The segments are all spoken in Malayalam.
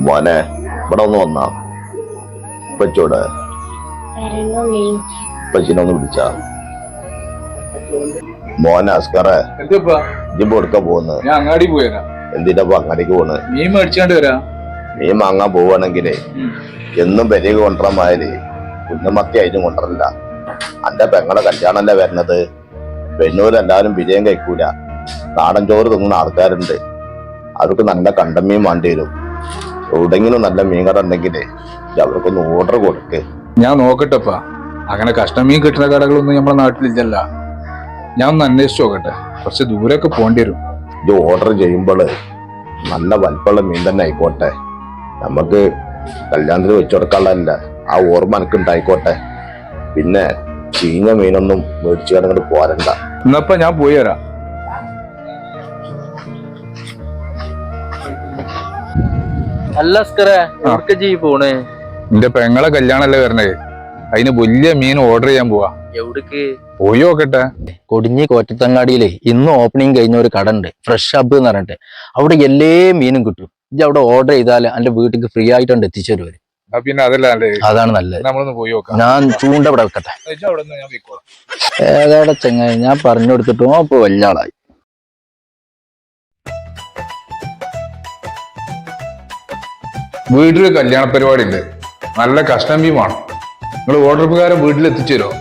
മോനെ ഇവിടെ ഒന്ന് വന്നാ പച്ചോടെ പച്ചിനൊന്ന് പിടിച്ച മോനെ അസ്കറെ ജിബ് കൊടുക്കാൻ പോകുന്നത് ഞാൻ അങ്ങാടി പോയരാ. എന്തിനാ അങ്ങാടിക്ക് പോണ്? മീൻ മേടിച്ചാണ്ട് വരാ. മീൻ വാങ്ങാൻ പോവാണെങ്കിലേ എന്നും പെരിയ കൊണ്ടുവരാൻ മാതിരി കുന്നമത്തി അതിനും കൊണ്ടുവരില്ല. അന്റെ പെങ്ങളെ കല്യാണല്ലേ വരുന്നത്. പെണ്ണൂര് എല്ലാവരും വിജയം കഴിക്കൂല. നാടൻ ചോറ് തിന്നുന്ന ആൾക്കാരുണ്ട്. അവർക്ക് നല്ല കണ്ടമീൻ വേണ്ടി വരും. എവിടെങ്കിലും നല്ല മീൻ കട ഉണ്ടെങ്കിലേ അവർക്കൊന്ന് ഓർഡർ കൊടുക്ക്. ഞാൻ നോക്കട്ടെപ്പാ, അങ്ങനെ കഷ്ണമീൻ കിട്ടുന്ന കടകളൊന്നും നമ്മുടെ നാട്ടിലില്ലല്ല. ഞാൻ ഒന്ന് അന്വേഷിച്ചു നോക്കട്ടെ. കുറച്ച് ദൂരൊക്കെ പോണ്ടി വരും. ഇത് ഓർഡർ ചെയ്യുമ്പോൾ നല്ല വലിപ്പമുള്ള മീൻ തന്നെ ആയിക്കോട്ടെ. നമുക്ക് കല്യാണത്തിന് വെച്ചു കൊടുക്കാനുള്ളതല്ല, ആ ഓർമ്മ എനിക്ക് ഉണ്ടായിക്കോട്ടെ. പിന്നെ ചീഞ്ഞ മീനൊന്നും മേടിച്ചു കിടന്നിട്ട് പോരണ്ട. എന്നപ്പ ഞാൻ പോയി വരാം. അല്ല പോണേ? എന്റെ പെങ്ങളെ കല്യാണല്ലേ വരണേ, അതിന് വലിയ മീൻ ഓർഡർ ചെയ്യാൻ പോവാ. എവിടേക്ക്? പോയി നോക്കട്ടെ. കൊടിഞ്ഞി കോറ്റത്തങ്ങാടിയിലെ ഇന്ന് ഓപ്പണിംഗ് കഴിഞ്ഞ ഒരു കട ഉണ്ട്, ഫ്രഷ് ഹബ് എന്ന് പറഞ്ഞിട്ട്. അവിടെ എല്ലാ മീനും കിട്ടും. ഇത് അവിടെ ഓർഡർ ചെയ്താൽ എന്റെ വീട്ടിലേക്ക് ഫ്രീ ആയിട്ടുണ്ട് എത്തിച്ചു തരുവര്. പിന്നെ അതല്ല അതാണ് നല്ലത്. നമ്മളൊന്ന് പോയി നോക്കാം. ഞാൻ ചൂണ്ട ഇവിടെ വെക്കട്ടെ. ഏതാടെ ചെങ്ങായി, ഞാൻ പറഞ്ഞു കൊടുത്തിട്ടോ അപ്പൊ വലിയ ആളായി. വീട്ടില് കല്യാണ പരിപാടി ഉണ്ട്, നല്ല കഷ്ണം മീൻ വേണം. നിങ്ങൾ ഓർഡർ പ്രകാരം വീട്ടിൽ എത്തിച്ചു തരുമോ?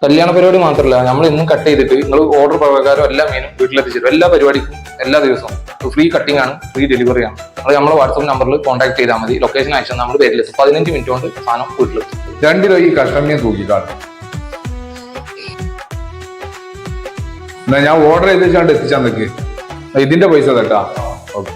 കല്യാണ പരിപാടി മാത്രമല്ല, നമ്മൾ ഇന്നും കട്ട് ചെയ്തിട്ട് നിങ്ങൾ ഓർഡർ പ്രകാരം എല്ലാ മീനും വീട്ടിലെത്തിച്ചു തരും. എല്ലാ പരിപാടിക്കും എല്ലാ ദിവസവും ഫ്രീ കട്ടിംഗ് ആണ്, ഫ്രീ ഡെലിവറി ആണ്. നമ്മൾ നമ്മളെ വാട്സ്ആപ്പ് നമ്പറിൽ കോൺടാക്ട് ചെയ്താൽ മതി. ലൊക്കേഷൻ അയച്ചാൽ നമ്മൾ പേരിലെത്തും. 15 മിനിറ്റ് കൊണ്ട് സാധനം വീട്ടിലെത്തും. 2 കിലോ ഈ കഷ്ണം മീൻ തൂക്കിക്കാണ്. എന്നാ ഞാൻ ഓർഡർ ചെയ്ത് എത്തിച്ചാൽ നിൽക്ക്. ഇതിന്റെ പൈസ കേട്ടാ. ഓക്കെ.